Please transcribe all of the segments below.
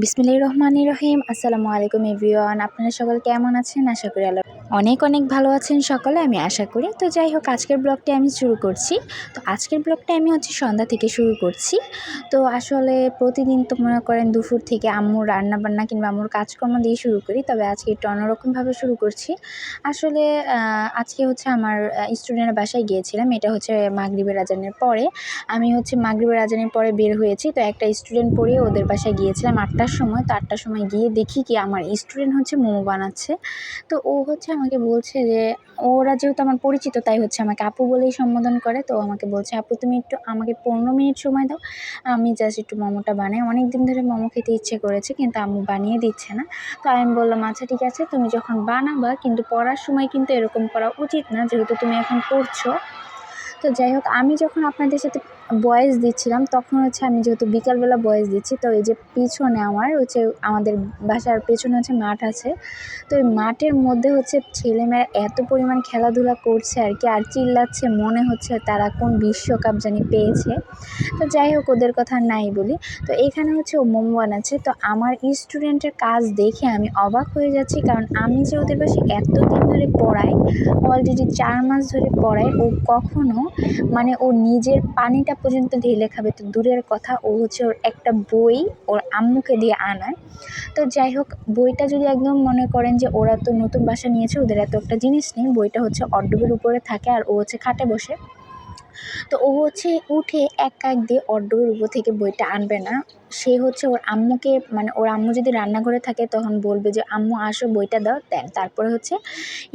বিসমিল্লাহির রহমানির রহিম। আসসালামু আলাইকুম এভরিওয়ান। আপনারা সকলে কেমন আছেন? আশা করি আল্লাহ অনেক অনেক ভালো আছেন সকলে, আমি আশা করি। তো যাই হোক, আজকের ব্লগটি আমি শুরু করছি। তো আজকের ব্লগটা আমি সন্ধ্যা থেকে শুরু করছি। তো আসলে প্রতিদিন তো মনে করেন দুপুর থেকে আম্মুর রান্নাবান্না কিংবা আম্মুর কাজকর্ম দিয়ে শুরু করি, তবে আজকে একটু অন্যরকমভাবে শুরু করছি। আসলে আজকে আমার স্টুডেন্টের বাসায় গিয়েছিলাম। এটা মাগরিবের আজানের পরে। আমি মাগরিবের আজানের পরে বের হয়েছি। তো একটা স্টুডেন্ট পড়িয়ে ওদের বাসায় গিয়েছিলাম ৮টার সময়। তো ৮টার সময় গিয়ে দেখি কি আমার স্টুডেন্ট মোমো বানাচ্ছে। তো ও আমাকে বলছে যে, ওরা যেহেতু আমার পরিচিত তাই আমাকে আপু বলেই সম্বোধন করে। তো আমাকে বলছে, আপু তুমি একটু আমাকে ১৫ মিনিট সময় দাও, আমি জাস্ট একটু মোমোটা বানাই। অনেক দিন ধরে মোমো খেতে ইচ্ছে করেছে কিন্তু আম্মু বানিয়ে দিচ্ছে না। তো আমি বললাম, আচ্ছা ঠিক আছে, তুমি যখন বানাবা কিন্তু পড়ার সময় কিন্তু এরকম করা উচিত না, যেহেতু তুমি এখন পড়ছো। তো যাই হোক, আমি যখন আপনাদের সাথে ভয়েস দিচ্ছিলাম তখন আমি যেহেতু বিকালবেলা ভয়েস দিচ্ছি, তো এই যে পিছনে আমাদের বাসার পেছনে মাঠ আছে। তো ওই মাঠের মধ্যে ছেলেমেয়েরা এত পরিমাণ খেলাধুলা করছে আর কি, আর চিল্লাচ্ছে, মনে হচ্ছে তারা কোন বিশ্বকাপ জানি পেয়েছে। তো যাই হোক, ওদের কথা নাই বলি। তো এখানে ও মোমো বানাচ্ছে। তো আমার স্টুডেন্টের কাজ দেখে আমি অবাক হয়ে যাচ্ছি, কারণ আমি যে ওদের বাসায় এতদিন ধরে পড়াই, অলরেডি ৪ মাস ধরে পড়াই, ও কখনো ও নিজের পানিটা পর্যন্ত ঢেলে খাবে তো দূরের কথা, ও ওর একটা বই ওর আম্মুকে দিয়ে আনায়। তো যাই হোক, বইটা যদি একদম মনে করেন যে ওরা তো নতুন বাসা নিয়েছে, ওদের এত একটা জিনিস নেই, বইটা অর্ডবের উপরে থাকে আর ও খাটে বসে। তো ও উঠে এক কাক দিয়ে অর্ডবের উপর থেকে বইটা আনবে না। সে ওর আম্মুকে, ওর আম্মু যদি রান্নাঘরে থাকে তখন বলবে যে, আম্মু আসো বইটা দাও, দেন তারপরে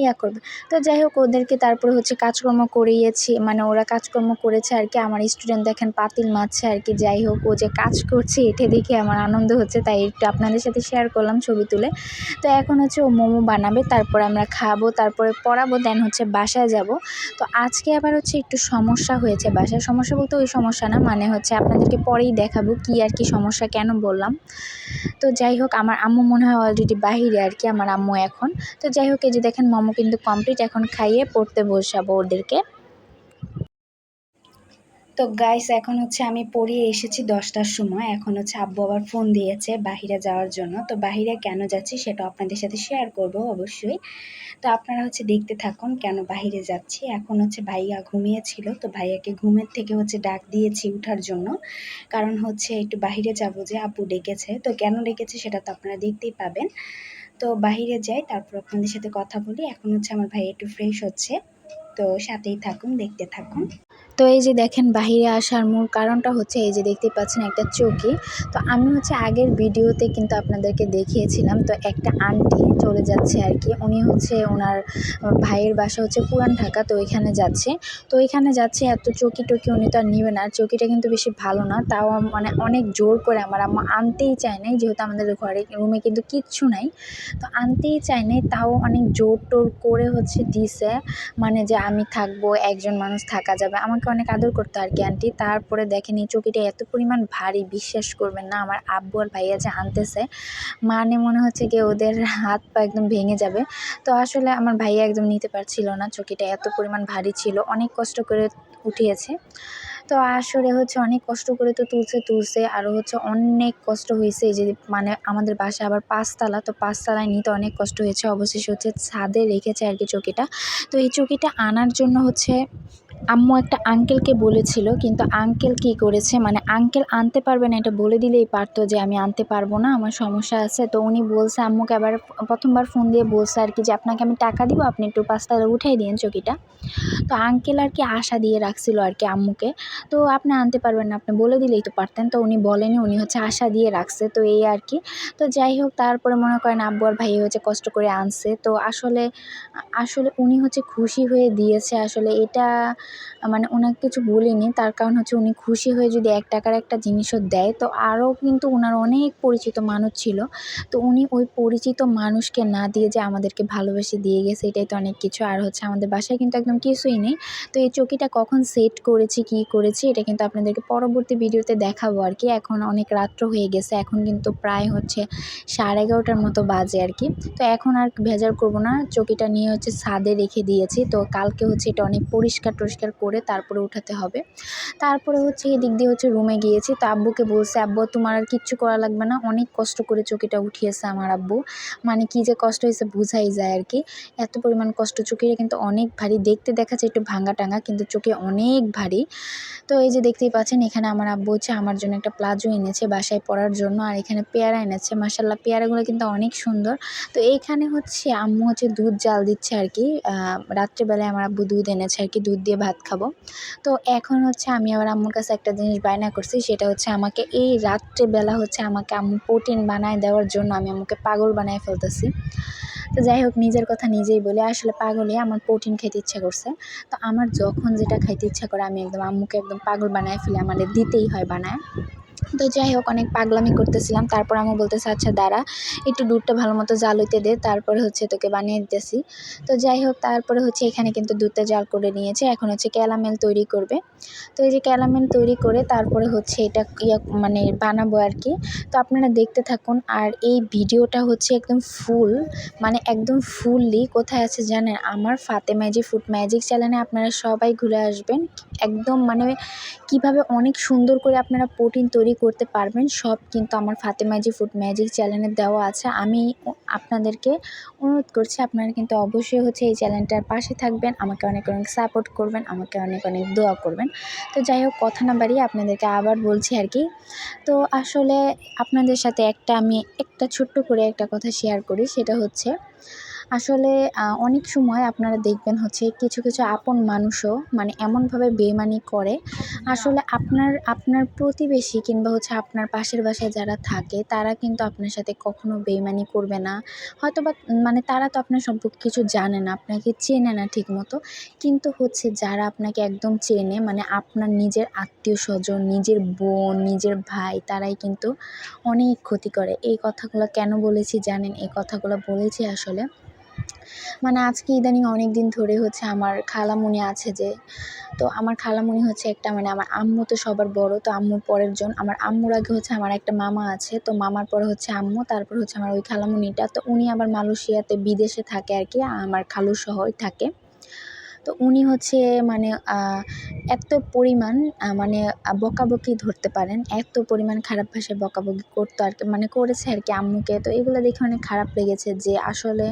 ইয়া করবে। তো যাই হোক, ওদেরকে তারপরে কাজকর্ম করিয়েছি, ওরা কাজকর্ম করেছে আর কি। আমার স্টুডেন্ট দেখেন পাতিল মাজছে আর কি। যাই হোক, ও যে কাজ করছে এটা দেখে আমার আনন্দ হচ্ছে, তাই একটু আপনাদের সাথে শেয়ার করলাম ছবি তুলে। তো এখন ও মোমো বানাবে, তারপর আমরা খাবো, তারপরে পড়াবো, দেন বাসায় যাব। তো আজকে আবার একটু সমস্যা হয়েছে বাসায়। সমস্যা বলতে ওই সমস্যা না, আপনাদেরকে পরেই দেখাবো কি আর কি সমস্যা, কেন বললাম। তো যাই হোক, আমার আম্মু মনে হয় অলরেডি বাহিরে আর কি, আমার আম্মু এখন। তো যাই হোক, এই যে দেখেন মোমো কিন্তু কমপ্লিট, এখন খাইয়ে পড়তে বসাবো ওদেরকে। তো গাইস, এখন আমি পড়িয়ে এসেছি 10টার সময়। এখন আব্বু আবার ফোন দিয়েছে বাহিরে যাওয়ার জন্য। তো বাহিরে কেন যাচ্ছি সেটা আপনাদের সাথে শেয়ার করব অবশ্যই। তো আপনারা দেখতে থাকুন কেন বাহিরে যাচ্ছি। এখন ভাইয়া ঘুমিয়েছিল, তো ভাইয়াকে ঘুমের থেকে ডাক দিয়েছি উঠার জন্য, কারণ একটু বাহিরে যাব, যে আব্বু ডেকেছে। তো কেন ডেকেছে সেটা তো আপনারা দেখতেই পাবেন। তো বাহিরে যাই, তারপর আপনাদের সাথে কথা বলি। এখন আমার ভাই একটু ফ্রেশ হচ্ছে, তো সাথেই থাকুন, দেখতে থাকুন। তো এই যে দেখেন, বাহিরে আসার মূল কারণটা এই যে দেখতে পাচ্ছেন একটা চৌকি। তো আমি আগের ভিডিওতে কিন্তু আপনাদেরকে দেখিয়েছিলাম, তো একটা আন্টি চলে যাচ্ছে আর কি। উনি ওনার ভাইয়ের বাসা পুরান ঢাকা, তো ওইখানে যাচ্ছে। তো ওইখানে যাচ্ছে, এত চৌকি টকি উনি তো আর নিবে না। আর চৌকিটা কিন্তু বেশি ভালো না, তাও অনেক জোর করে আমার আম্মা আনতেই চায় নাই, যেহেতু আমাদের ঘরে রুমে কিন্তু কিচ্ছু নাই। তো আনতেই চায় নাই, তাও অনেক জোর টোর করে দিছে, যে আমি থাকবো, একজন মানুষ থাকা যাবে। আমাকে অনেক আদর করতো আর কি আন্টি। তারপরে দেখেন এই চৌকিটা এত পরিমাণ ভারী, বিশ্বাস করবেন না, আমার আব্বু আর ভাইয়া যে আনতেছে, মনে হচ্ছে কি ওদের হাত পা একদম ভেঙে যাবে। তো আসলে আমার ভাইয়া একদম নিতে পারছিল না, চৌকিটা এত পরিমাণ ভারী ছিল, অনেক কষ্ট করে উঠিয়েছে। তো আসলে অনেক কষ্ট করে তো তুলছে আরও অনেক কষ্ট হয়েছে। এই যে আমাদের বাসা আবার ৫ তলা, তো ৫ তলায় নিতে অনেক কষ্ট হয়েছে। অবশেষে ছাদে রেখেছে আর কি চৌকিটা। তো এই চৌকিটা আনার জন্য আম্মু একটা আঙ্কেলকে বলেছিল, কিন্তু আঙ্কেল কি করেছে, আঙ্কেল আনতে পারবে না এটা বলে দিলেই পারতো যে আমি আনতে পারবো না, আমার সমস্যা আছে। তো উনি বলছে আম্মুকে, আবার প্রথমবার ফোন দিয়ে বলছে আর কি, যে আপনাকে আমি টাকা দিব, আপনি একটু ৫ তলায় উঠাই দিন চৌকিটা। তো আঙ্কেল আর কি আশা দিয়ে রাখছিল আর কি আম্মুকে, তো আপনি আনতে পারবেন না, আপনি বলে দিলেই তো পারতেন। তো উনি বলেনি, উনি আশা দিয়ে রাখছে, তো এই আর কি। তো যাই হোক, তারপরে মনে করেন আব্বু আর ভাই কষ্ট করে আনছে। তো আসলে উনি খুশি হয়ে দিয়েছে। আসলে এটা ওনাকে কিছু বলিনি, তার কারণ উনি খুশি হয়ে যদি ১ টাকার একটা জিনিসও দেয়, তো আরও কিন্তু ওনার অনেক পরিচিত মানুষ ছিল। তো উনি ওই পরিচিত মানুষকে না দিয়ে যে আমাদেরকে ভালোবেসে দিয়ে গেছে, এটাই তো অনেক কিছু। আর আমাদের বাসায় কিন্তু একদম কিছুই নেই। তো এই চৌকিটা কখন সেট করেছি, কী করেছি, এটা কিন্তু আপনাদেরকে পরবর্তী ভিডিওতে দেখাবো আর কি। এখন অনেক রাত্র হয়ে গেছে, এখন কিন্তু প্রায় 11:30টার মতো বাজে আর কি। তো এখন আর ভেজাল করব না, চৌকিটা নিয়ে ছাদে রেখে দিয়েছি। তো কালকে এটা অনেক পরিষ্কার পরিষ্কার করে তারপরে উঠাতে হবে। তারপরে হচ্ছে এদিক দিয়ে হচ্ছে রুমে গিয়েছি, তো আব্বুকে বলছে, আব্বু তোমার আর কিচ্ছু করা লাগবে না, অনেক কষ্ট করে চকিটা উঠিয়েছে আমার আব্বু। মানে কি যে কষ্ট হয়েছে বুঝাই যায় আর কি, এত পরিমাণ কষ্ট। চকিটা কিন্তু অনেক ভারী, দেখতে দেখা যায় একটু ভাঙা টাঙা, কিন্তু চকি অনেক ভারী। তো এই যে দেখতেই পাচ্ছেন, এখানে আমার আব্বু হচ্ছে আমার জন্য একটা প্লাজো এনেছে বাসায় পরার জন্য, আর এখানে পেয়ারা এনেছে। মাশাল্লাহ পেয়ারাগুলো কিন্তু অনেক সুন্দর। তো এইখানে হচ্ছে আম্মু হচ্ছে দুধ জাল দিচ্ছে আর কি, রাত্রেবেলায় আমার আব্বু দুধ এনেছে আর কি, দুধ দিয়ে ভাত খাবো। তো এখন হচ্ছে আমি আবার আম্মুর কাছে একটা জিনিস বায়না করছি, সেটা হচ্ছে আমাকে এই রাত্রেবেলা হচ্ছে আমাকে আম্মু প্রোটিন বানায় দেওয়ার জন্য আমি আম্মুকে পাগল বানায় ফেলতেছি। তো যাই হোক, নিজের কথা নিজেই বলি, আসলে পাগলই, আমার প্রোটিন খেতে ইচ্ছা করছে। তো আমার যখন যেটা খাইতে ইচ্ছা করে আমি একদম আম্মুকে একদম পাগল বানায় ফেলি, আমাদের দিতেই হয় বানায়। তো যাই হোক, অনেক পাগলামি করতেছিলাম। তারপর আম্মু বলতেছে, আচ্ছা দাঁড়া একটু দুধটা ভালো মতো জাল হইতে দে, তারপরে হচ্ছে তোকে বানিয়ে দিতেছি। তো যাই হোক, তারপরে হচ্ছে এখানে কিন্তু দুধটা জাল করে নিয়েছে, এখন হচ্ছে ক্যারামেল তৈরি করবে। তো এই যে ক্যারামেল তৈরি করে তারপরে হচ্ছে এটা মানে বানাবো আর কি। তো আপনারা দেখতে থাকুন। আর এই ভিডিওটা হচ্ছে একদম ফুল, মানে একদম ফুললি কোথায় আছে জানেন, আমার ফাতেমা জি ফুড ম্যাজিক চ্যানেলে আপনারা সবাই ঘুরে আসবেন। একদম মানে কিভাবে অনেক সুন্দর করে আপনারা প্রোটিন তৈরি করতে পারবেন সব কিন্তু আমার ফাতেমা জি ফুড ম্যাজিক চ্যানেলে দেওয়া আছে। আমি আপনাদেরকে অনুরোধ করছি, আপনারা কিন্তু অবশ্যই হচ্ছে এই চ্যানেলটার পাশে থাকবেন, আমাকে অনেক অনেক সাপোর্ট করবেন, আমাকে অনেক অনেক দোয়া করবেন। তো যাই হোক, কথা না বাড়িয়ে আপনাদেরকে আবার বলছি আর কি। তো আসলে আপনাদের সাথে আমি একটা ছোট্ট করে একটা কথা শেয়ার করি, সেটা হচ্ছে আসলে অনেক সময় আপনারা দেখবেন হচ্ছে কিছু কিছু আপন মানুষও মানে এমনভাবে বেইমানি করে, আসলে আপনার প্রতিবেশী কিংবা হচ্ছে আপনার পাশের বাসায় যারা থাকে তারা কিন্তু আপনার সাথে কখনো বেইমানি করবে না। হয়তোবা মানে তারা তো আপনার সম্পর্কে কিছু জানে না, আপনাকে চেনে না ঠিক মতো, কিন্তু হচ্ছে যারা আপনাকে একদম চেনে, মানে আপনার নিজের আত্মীয়-স্বজন, নিজের বোন, নিজের ভাই, তারাই কিন্তু অনেক ক্ষতি করে। এই কথাগুলো কেন বলেছি জানেন? এই কথাগুলো বলেছি আসলে মানে আজকে ইদানিং অনেক দিন ধরে হচ্ছে আমার খালামণি আছে যে, তো আমার খালামণি হচ্ছে একটা মানে আমার আম্মু তো সবার বড়, তো আম্মুর পরের জন। আমার আম্মুর আগে হচ্ছে আমার একটা মামা আছে, তো মামার পরে হচ্ছে আম্মু, তারপর হচ্ছে আমার ওই খালামণিটা। তো উনি আবার মালয়েশিয়াতে বিদেশে থাকে আর কি, আমার খালুর শহরে থাকে। তো উনি হচ্ছে মানে এত পরিমাণ মানে বকাবকি ধরতে পারেন, এত পরিমাণ খারাপ ভাষায় বকাবকি করতো আর কি, মানে করেছে আর কি আম্মুকে। তো এগুলো দেখে অনেক খারাপ লেগেছে যে আসলে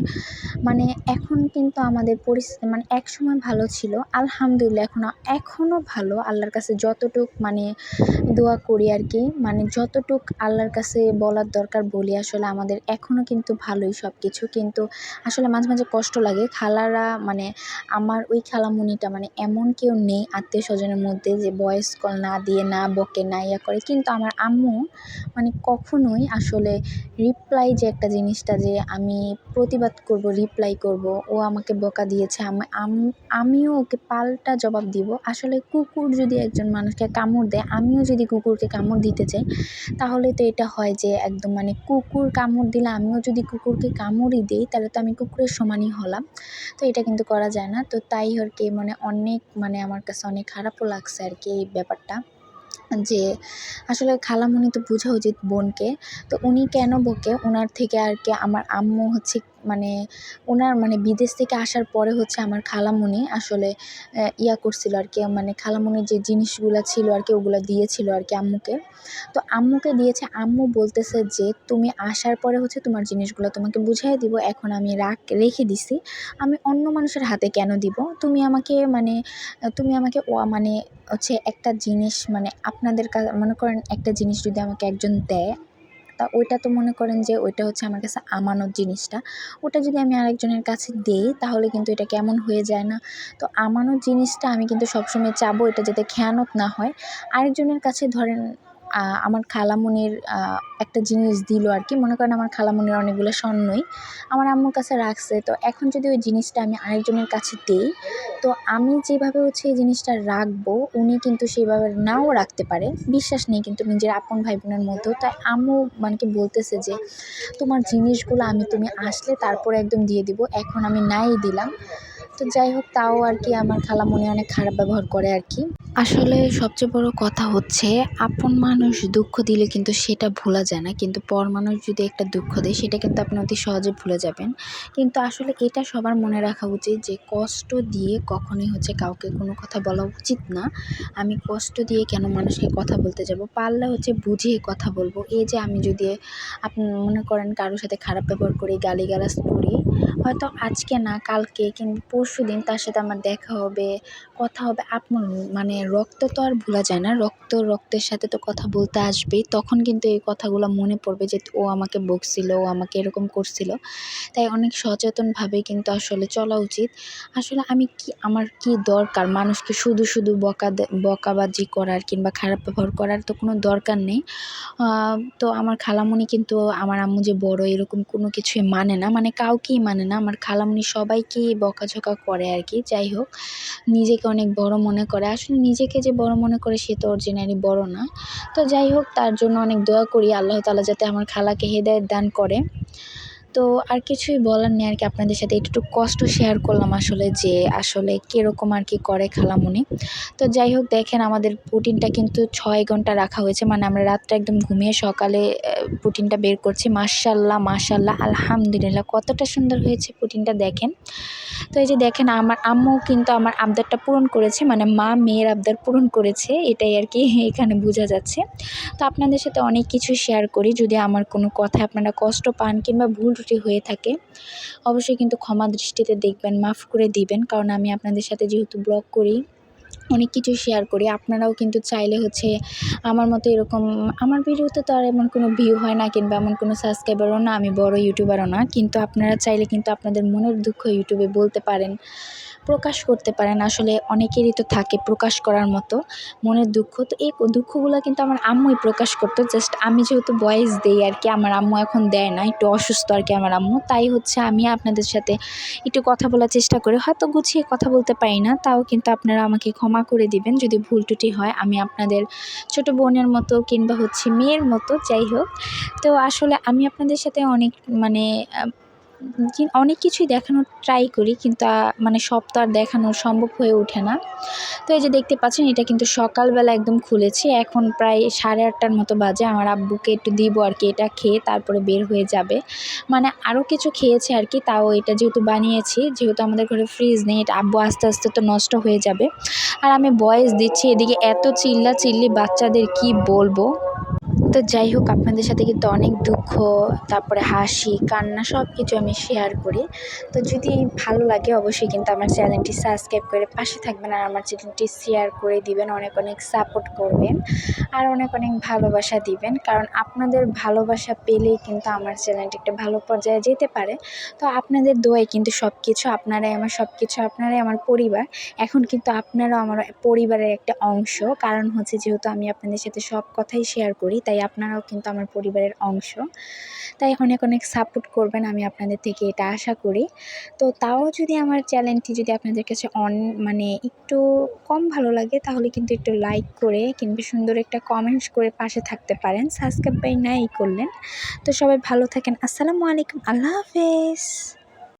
মানে এখন কিন্তু আমাদের পরিস্থিতি মানে একসময় ভালো ছিল, আলহামদুলিল্লাহ এখনও ভালো, আল্লাহর কাছে যতটুক মানে দোয়া করি আর কি, মানে যতটুক আল্লাহর কাছে বলার দরকার বলি। আসলে আমাদের এখনও কিন্তু ভালোই সব কিছু, কিন্তু আসলে মাঝে মাঝে কষ্ট লাগে। খালারা মানে আমার ওই খালামণিটা মানে এমন কেউ নেই আত্মীয় স্বজনের মধ্যে যে ভয়েস কল না দিয়ে না বকে না ইয়া করে, কিন্তু আমার আম্মু মানে কখনোই আসলে রিপ্লাই যে একটা জিনিসটা যে আমি প্রতিবাদ করব, রিপ্লাই করব, ও আমাকে বকা দিয়েছে আমিও ওকে পাল্টা জবাব দিব। আসলে কুকুর যদি একজন মানুষকে কামড় দেয়, আমিও যদি কুকুরকে কামড় দিতে চাই, তাহলে তো এটা হয় যে একদম মানে কুকুর কামড় দিলে আমিও যদি কুকুরকে কামড়ই দিই, তাহলে তো আমি কুকুরের সমানই হলাম। তো এটা কিন্তু করা যায় না। তো তাই আর কি মানে অনেক মানে আমার কাছে অনেক খারাপও লাগছে আর কি এই ব্যাপারটা, যে আসলে খালামণি তো বোঝা উচিত বোনকে। তো উনি কেন বকে, ওনার থেকে আর কি আমার আম্মু হচ্ছে মানে ওনার মানে বিদেশ থেকে আসার পরে হচ্ছে আমার খালামণি আসলে ইয়া করছিল আর কি, মানে খালামণির যে জিনিসগুলো ছিল আর কি ওগুলো দিয়েছিল আর কি আম্মুকে। তো আম্মুকে দিয়েছে, আম্মু বলতেছে যে তুমি আসার পরে হচ্ছে তোমার জিনিসগুলো তোমাকে বুঝাই দিব, এখন আমি রেখে দিছি, আমি অন্য মানুষের হাতে কেন দিব, তুমি আমাকে মানে হচ্ছে একটা জিনিস মানে আপনাদের মনে করেন একটা জিনিস যদি আমাকে একজন দেয়, তা ওইটা তো মনে করেন যে ওইটা হচ্ছে আমার কাছে আমানত জিনিসটা, ওটা যদি আমি আরেকজনের কাছে দেই তাহলে কিন্তু এটা কেমন হয়ে যায় না? তো আমানত জিনিসটা আমি কিন্তু সবসময় চাবো এটা যাতে খেয়ানত না হয়। আরেকজনের কাছে ধরেন আমার খালামণির একটা জিনিস দিল আর কি, মনে করেন আমার খালামণির অনেকগুলো স্বর্ণই আমার আম্মুর কাছে রাখছে, তো এখন যদি ওই জিনিসটা আমি আরেকজনের কাছে দেই, তো আমি যেভাবে হচ্ছে এই জিনিসটা রাখবো উনি কিন্তু সেভাবে নাও রাখতে পারে, বিশ্বাস নেই কিন্তু নিজের আপন ভাই বোনের মধ্যেও। তাই আম্মু মানে কি বলতেছে যে তোমার জিনিসগুলো তুমি আসলে তারপরে একদম দিয়ে দিব, এখন আমি নাই দিলাম। তো যাই হোক, তাও আর কি আমার খালামণি অনেক খারাপ ব্যবহার করে আর কি। আসলে সবচেয়ে বড় কথা হচ্ছে আপন মানুষ দুঃখ দিলে কিন্তু সেটা ভোলা যায় না, কিন্তু পর মানুষ যদি একটা দুঃখ দেয় সেটা কিন্তু আপনি অতি সহজে ভুলে যাবেন। কিন্তু আসলে এটা সবার মনে রাখা উচিত যে কষ্ট দিয়ে কখনোই হচ্ছে কাউকে কোনো কথা বলা উচিত না। আমি কষ্ট দিয়ে কেন মানুষকে কথা বলতে যাব, পারলে হচ্ছে বুঝিয়ে কথা বলবো। এই যে আমি যদি আপনি মনে করেন কারোর সাথে খারাপ ব্যবহার করি, গালিগালাজ করি, হয়তো আজকে না কালকে কিংবা পরশুদিন তার সাথে আমার দেখা হবে, কথা হবে। আপন মানে রক্ত তো আর ভোলা যায় না, রক্তের সাথে তো কথা বলতে আসবেই। তখন কিন্তু এই কথাগুলো মনে পড়বে যে ও আমাকে বকছিল, ও আমাকে এরকম করছিল। তাই অনেক সচেতনভাবেই কিন্তু আসলে চলা উচিত। আসলে আমার কি দরকার মানুষকে শুধু শুধু বকাবাজি করার কিংবা খারাপ ব্যবহার করার তো কোনো দরকার নেই। তো আমার খালামণি কিন্তু আমার আম্মু যে বড় এরকম কোনো কিছুই মানে না, মানে কাউকেই মানে না। আমার খালামণি সবাইকেই বকাঝকা করে আর কি। যাই হোক, নিজেকে অনেক বড় মনে করে। আসলে নিজেকে যে বড় মনে করে সে তো অরিজিনালি বড় না। তো যাই হোক, তার জন্য অনেক দোয়া করি আল্লাহ তাআলা যাতে আমার খালাকে হেদায়েত দান করে। তো আর কিছুই বলার নেই আর কি, আপনাদের সাথে একটু কষ্ট শেয়ার করলাম আসলে যে আসলে কিরকম আর কি করে খালামণি। তো যাই হোক, দেখেন আমাদের প্রোটিনটা কিন্তু ৬ ঘন্টা রাখা হয়েছে, মানে আমরা রাতটা একদম ঘুমিয়ে সকালে প্রোটিনটা বের করছি। মাশাআল্লাহ, মাশাআল্লাহ, আলহামদুলিল্লাহ, কতটা সুন্দর হয়েছে প্রোটিনটা দেখেন। তো এই যে দেখেন আমার আম্মু কিন্তু আমার আবদারটা পূরণ করেছে, মানে মা মেয়ের আবদার পূরণ করেছে, এটাই আর কি এখানে বোঝা যাচ্ছে। তো আপনাদের সাথে অনেক কিছু শেয়ার করি, যদি আমার কোনো কথায় আপনারা কষ্ট পান কিংবা ভুল ত্রুটি হয়ে থাকে অবশ্যই কিন্তু ক্ষমা দৃষ্টিতে দেখবেন, মাফ করে দিবেন। কারণ আমি আপনাদের সাথে যেহেতু ব্লগ করি, অনেক কিছু শেয়ার করি, আপনারাও কিন্তু চাইলে হচ্ছে আমার মতো এরকম, আমার ভিডিওতে তো আর এমন কোনো ভিউ হয় না কিংবা এমন কোনো সাবস্ক্রাইবারও না, আমি বড় ইউটিউবারও না, কিন্তু আপনারা চাইলে কিন্তু আপনাদের মনের দুঃখ ইউটিউবে বলতে পারেন, প্রকাশ করতে পারেন। আসলে অনেকেরই তো থাকে প্রকাশ করার মতো মনের দুঃখ, তো এই দুঃখগুলো কিন্তু আমার আম্মুই প্রকাশ করতো। জাস্ট আমি যেহেতু ভয়েস দেই আর কি, আমার আম্মু এখন দেয় না, একটু অসুস্থ আর কি আমার আম্মু, তাই হচ্ছে আমি আপনাদের সাথে একটু কথা বলার চেষ্টা করি। হয়তো গুছিয়ে কথা বলতে পারি না, তাও কিন্তু আপনারা আমাকে ক্ষমা করে দিবেন যদি ভুল ত্রুটি হয়। আমি আপনাদের ছোট বোনের মতো কিংবা হচ্ছে মেয়ের মতো, যাই হোক। তো আসলে আমি আপনাদের সাথে অনেক মানে অনেক কিছুই দেখানোর ট্রাই করি, কিন্তু মানে সব তো আর দেখানো সম্ভব হয়ে ওঠে না। তো এই যে দেখতে পাচ্ছেন এটা কিন্তু সকালবেলা একদম খুলেছি, এখন প্রায় 8:30টার মতো বাজে। আমার আব্বুকে একটু দিব আর কি, এটা খেয়ে তারপরে বের হয়ে যাবে। মানে আরও কিছু খেয়েছে আর কি, তাও এটা যেহেতু বানিয়েছি, যেহেতু আমাদের ঘরে ফ্রিজ নেই, এটা আব্বু আস্তে আস্তে তো নষ্ট হয়ে যাবে। আর আমি ভয়েস দিচ্ছি এদিকে এত চিল্লাচিল্লি, বাচ্চাদের কি বলবো। তো যাই হোক, আপনাদের সাথে কিন্তু অনেক দুঃখ, তারপরে হাসি, কান্না সব কিছু আমি শেয়ার করি। তো যদি ভালো লাগে অবশ্যই কিন্তু আমার চ্যানেলটি সাবস্ক্রাইব করে পাশে থাকবেন, আর আমার চ্যানেলটি শেয়ার করে দিবেন, অনেক অনেক সাপোর্ট করবেন আর অনেক অনেক ভালোবাসা দিবেন। কারণ আপনাদের ভালোবাসা পেলেই কিন্তু আমার চ্যানেলটি একটা ভালো পর্যায়ে যেতে পারে। তো আপনাদের দোয়ায় কিন্তু সব কিছু, আপনারাই আমার সব কিছু, আপনারাই আমার পরিবার। এখন কিন্তু আপনারাও আমার পরিবারের একটা অংশ, কারণ হচ্ছে যেহেতু আমি আপনাদের সাথে সব কথাই শেয়ার করি, তাই আপনারাও কিন্তু আমার পরিবারের অংশ। তাই অনেক অনেক সাপোর্ট করবেন, আমি আপনাদের থেকে এটা আশা করি। তো তাও যদি আমার চ্যানেলটি যদি আপনাদের কাছে মানে একটু কম ভালো লাগে, তাহলে কিন্তু একটু লাইক করে কিংবা সুন্দর একটা কমেন্টস করে পাশে থাকতে পারেন, সাবস্ক্রাইব নাই করলেন। তো সবাই ভালো থাকেন, আসসালামু আলাইকুম, আল্লাহ হাফেজ।